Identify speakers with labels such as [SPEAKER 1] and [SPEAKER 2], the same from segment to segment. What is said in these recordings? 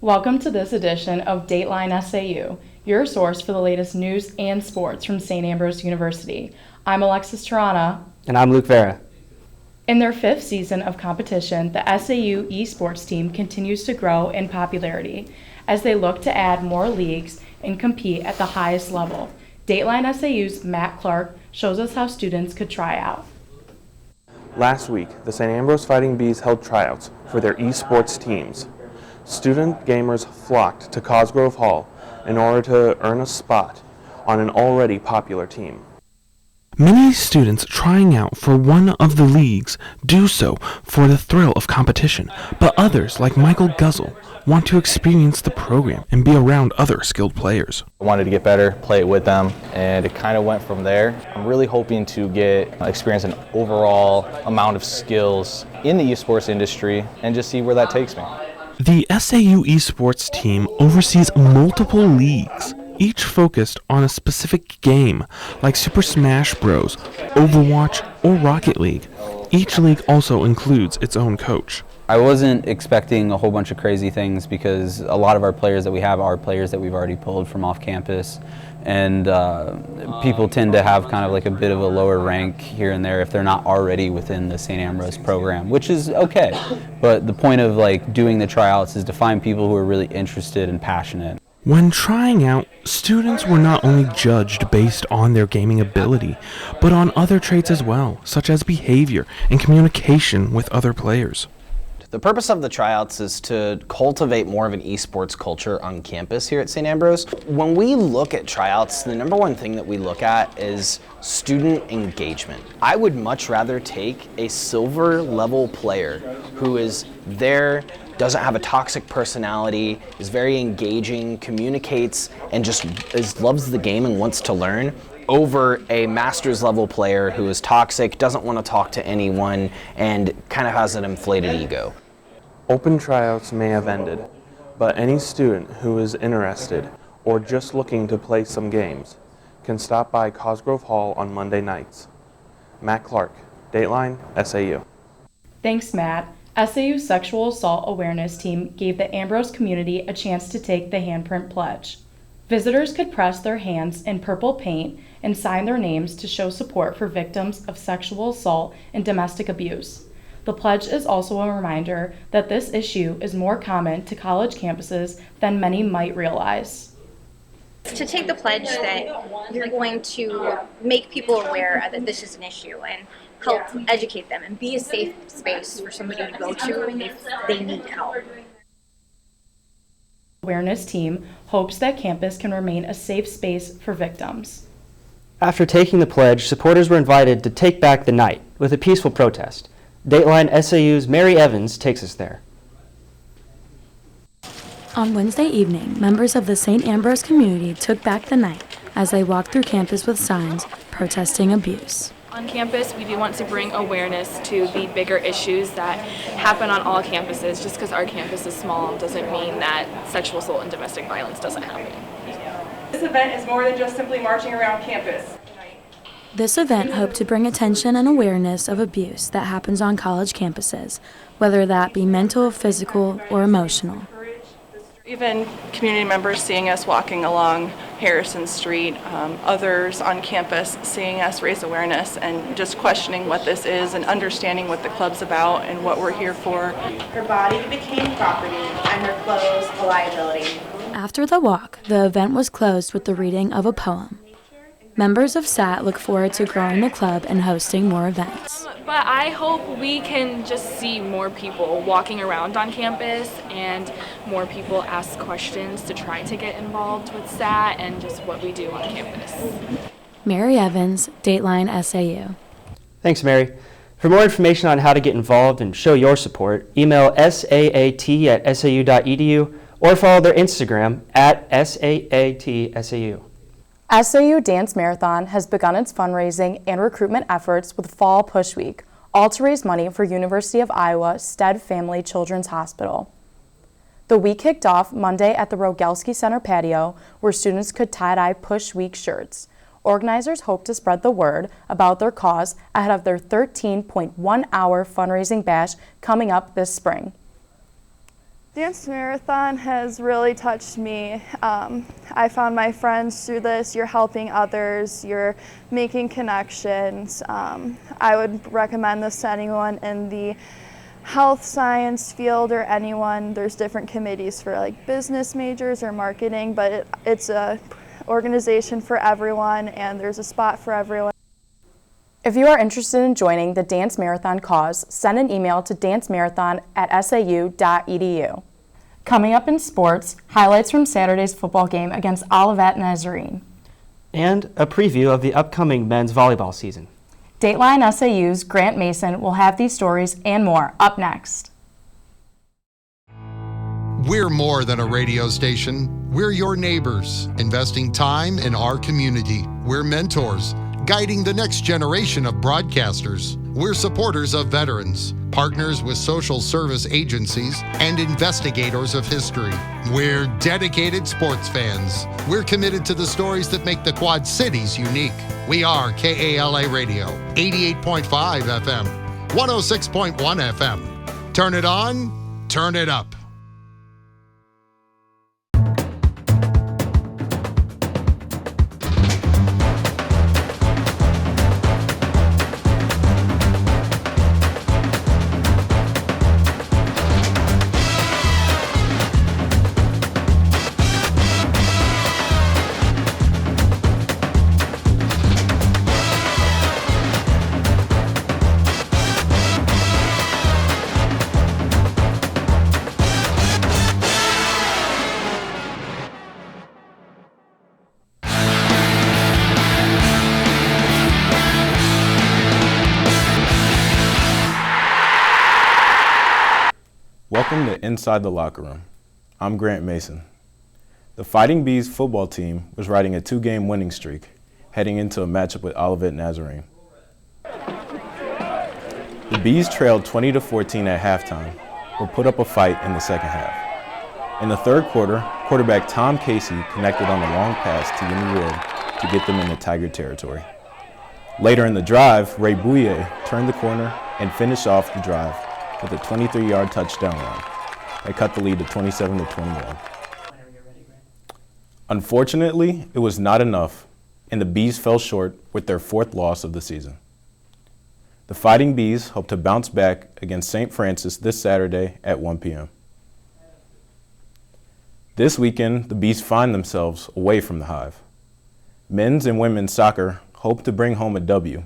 [SPEAKER 1] Welcome to this edition of Dateline SAU, your source for the latest news and sports from St. Ambrose University. I'm Alexis Tirana.
[SPEAKER 2] And I'm Luke Vera.
[SPEAKER 1] In their 5th season of competition, the SAU Esports team continues to grow in popularity as they look to add more leagues and compete at the highest level. Dateline SAU's Matt Clark shows us how students could try out.
[SPEAKER 3] Last week, the St. Ambrose Fighting Bees held tryouts for their esports teams. Student gamers flocked to Cosgrove Hall in order to earn a spot on an already popular team.
[SPEAKER 4] Many students trying out for one of the leagues do so for the thrill of competition, but others, like Michael Guzzle, want to experience the program and be around other skilled players.
[SPEAKER 5] I wanted to get better, play it with them, and it kind of went from there. I'm really hoping to experience an overall amount of skills in the esports industry and just see where that takes me.
[SPEAKER 4] The SAU esports team oversees multiple leagues, each focused on a specific game, like Super Smash Bros., Overwatch, or Rocket League. Each league also includes its own coach.
[SPEAKER 2] I wasn't expecting a whole bunch of crazy things because a lot of our players that we have are players that we've already pulled from off campus, and people tend to have kind of like a bit of a lower rank here and there if they're not already within the St. Ambrose program, which is okay. But the point of doing the tryouts is to find people who are really interested and passionate.
[SPEAKER 4] When trying out, students were not only judged based on their gaming ability, but on other traits as well, such as behavior and communication with other players.
[SPEAKER 6] The purpose of the tryouts is to cultivate more of an esports culture on campus here at St. Ambrose. When we look at tryouts, the number one thing that we look at is student engagement. I would much rather take a silver level player who is there, doesn't have a toxic personality, is very engaging, communicates, and just loves the game and wants to learn, over a master's level player who is toxic, doesn't want to talk to anyone, and kind of has an inflated ego.
[SPEAKER 3] Open tryouts may have ended, but any student who is interested or just looking to play some games can stop by Cosgrove Hall on Monday nights. Matt Clark, Dateline SAU.
[SPEAKER 1] Thanks, Matt. SAU's Sexual Assault Awareness Team gave the Ambrose community a chance to take the handprint pledge. Visitors could press their hands in purple paint and sign their names to show support for victims of sexual assault and domestic abuse. The pledge is also a reminder that this issue is more common to college campuses than many might realize.
[SPEAKER 7] To take the pledge that you're going to make people aware that this is an issue and help educate them and be a safe space for somebody to go to if they need help.
[SPEAKER 1] Awareness team hopes that campus can remain a safe space for victims.
[SPEAKER 2] After taking the pledge, supporters were invited to take back the night with a peaceful protest. Dateline SAU's Mary Evans takes us there.
[SPEAKER 8] On Wednesday evening, members of the St. Ambrose community took back the night as they walked through campus with signs protesting abuse.
[SPEAKER 9] On campus, we do want to bring awareness to the bigger issues that happen on all campuses. Just because our campus is small doesn't mean that sexual assault and domestic violence doesn't happen.
[SPEAKER 10] This event is more than just simply marching around campus.
[SPEAKER 8] This event hoped to bring attention and awareness of abuse that happens on college campuses, whether that be mental, physical, or emotional.
[SPEAKER 10] Even community members seeing us walking along Harrison Street, others on campus seeing us raise awareness and just questioning what this is and understanding what the club's about and what we're here for.
[SPEAKER 11] Her body became property and her clothes a liability.
[SPEAKER 8] After the walk, the event was closed with the reading of a poem. Members of SAT look forward to growing the club and hosting more events.
[SPEAKER 9] But I hope we can just see more people walking around on campus and more people ask questions to try to get involved with SAT and just what we do on campus.
[SPEAKER 8] Mary Evans, Dateline SAU.
[SPEAKER 2] Thanks, Mary. For more information on how to get involved and show your support, email saat@sau.edu or follow their Instagram @SAATSAU.
[SPEAKER 1] SAU Dance Marathon has begun its fundraising and recruitment efforts with Fall Push Week, all to raise money for University of Iowa Stead Family Children's Hospital. The week kicked off Monday at the Rogelski Center patio, where students could tie-dye Push Week shirts. Organizers hope to spread the word about their cause ahead of their 13.1-hour fundraising bash coming up this spring.
[SPEAKER 12] Dance Marathon has really touched me. I found my friends through this. You're helping others, you're making connections. I would recommend this to anyone in the health science field or anyone. There's different committees for like business majors or marketing, but it's a organization for everyone and there's a spot for everyone.
[SPEAKER 1] If you are interested in joining the Dance Marathon cause, send an email to dancemarathon@sau.edu. Coming up in sports, highlights from Saturday's football game against Olivet Nazarene.
[SPEAKER 13] And a preview of the upcoming men's volleyball season.
[SPEAKER 1] Dateline SAU's Grant Mason will have these stories and more up next.
[SPEAKER 14] We're more than a radio station. We're your neighbors, investing time in our community. We're mentors, guiding the next generation of broadcasters. We're supporters of veterans, partners with social service agencies, and investigators of history. We're dedicated sports fans. We're committed to the stories that make the Quad Cities unique. We are KALA Radio, 88.5 FM, 106.1 FM. Turn it on, turn it up.
[SPEAKER 15] Welcome to Inside the Locker Room. I'm Grant Mason. The Fighting Bees football team was riding a 2-game winning streak, heading into a matchup with Olivet Nazarene. The Bees trailed 20-14 at halftime, but put up a fight in the second half. In the third quarter, quarterback Tom Casey connected on a long pass to Yemi Ward to get them into Tiger territory. Later in the drive, Ray Bouye turned the corner and finished off the drive with a 23-yard touchdown run. They cut the lead to 27-21. Unfortunately, it was not enough, and the Bees fell short with their 4th loss of the season. The Fighting Bees hope to bounce back against St. Francis this Saturday at 1 p.m. This weekend, the Bees find themselves away from the Hive. Men's and women's soccer hope to bring home a W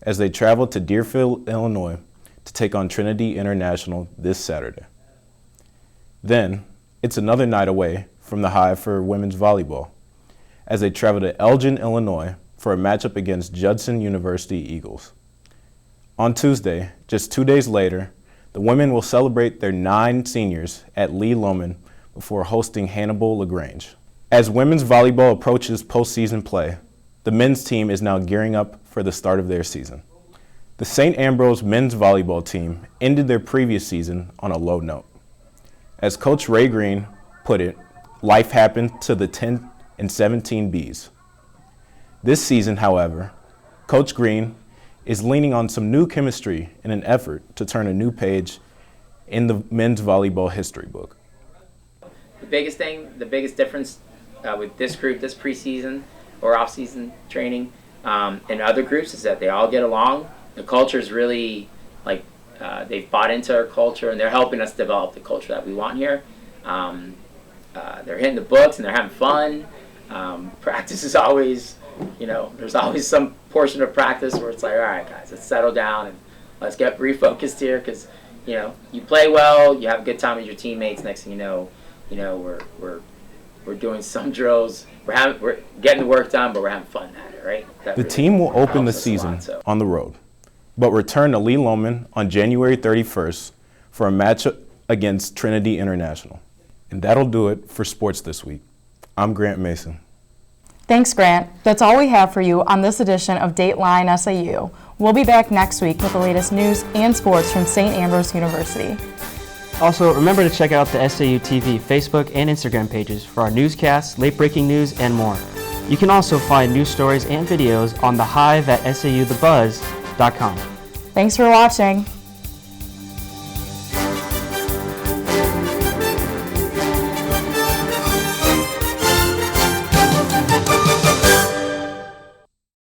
[SPEAKER 15] as they travel to Deerfield, Illinois, to take on Trinity International this Saturday. Then, it's another night away from the Hive for women's volleyball, as they travel to Elgin, Illinois for a matchup against Judson University Eagles. On Tuesday, just 2 days later, the women will celebrate their 9 seniors at Lee Loman before hosting Hannibal LaGrange. As women's volleyball approaches postseason play, the men's team is now gearing up for the start of their season. The St. Ambrose men's volleyball team ended their previous season on a low note. As Coach Ray Green put it, life happened to the 10 and 17 Bees. This season, however, Coach Green is leaning on some new chemistry in an effort to turn a new page in the men's volleyball history book.
[SPEAKER 16] The biggest difference with this group, this preseason or off-season training, and other groups is that they all get along. The culture is really, they've bought into our culture, and they're helping us develop the culture that we want here. They're hitting the books, and they're having fun. Practice is always, there's always some portion of practice where it's like, all right, guys, let's settle down and let's get refocused here, because, you play well, you have a good time with your teammates. Next thing you know, we're doing some drills. We're getting the work done, but we're having fun at it, right?
[SPEAKER 15] The team will open the season on the road, but return to Lee Loman on January 31st for a matchup against Trinity International. And that'll do it for sports this week. I'm Grant Mason.
[SPEAKER 1] Thanks, Grant. That's all we have for you on this edition of Dateline SAU. We'll be back next week with the latest news and sports from St. Ambrose University.
[SPEAKER 13] Also, remember to check out the SAUtv Facebook and Instagram pages for our newscasts, late-breaking news, and more. You can also find news stories and videos on the Hive at SAUthebuzz.com.
[SPEAKER 1] Thanks for watching.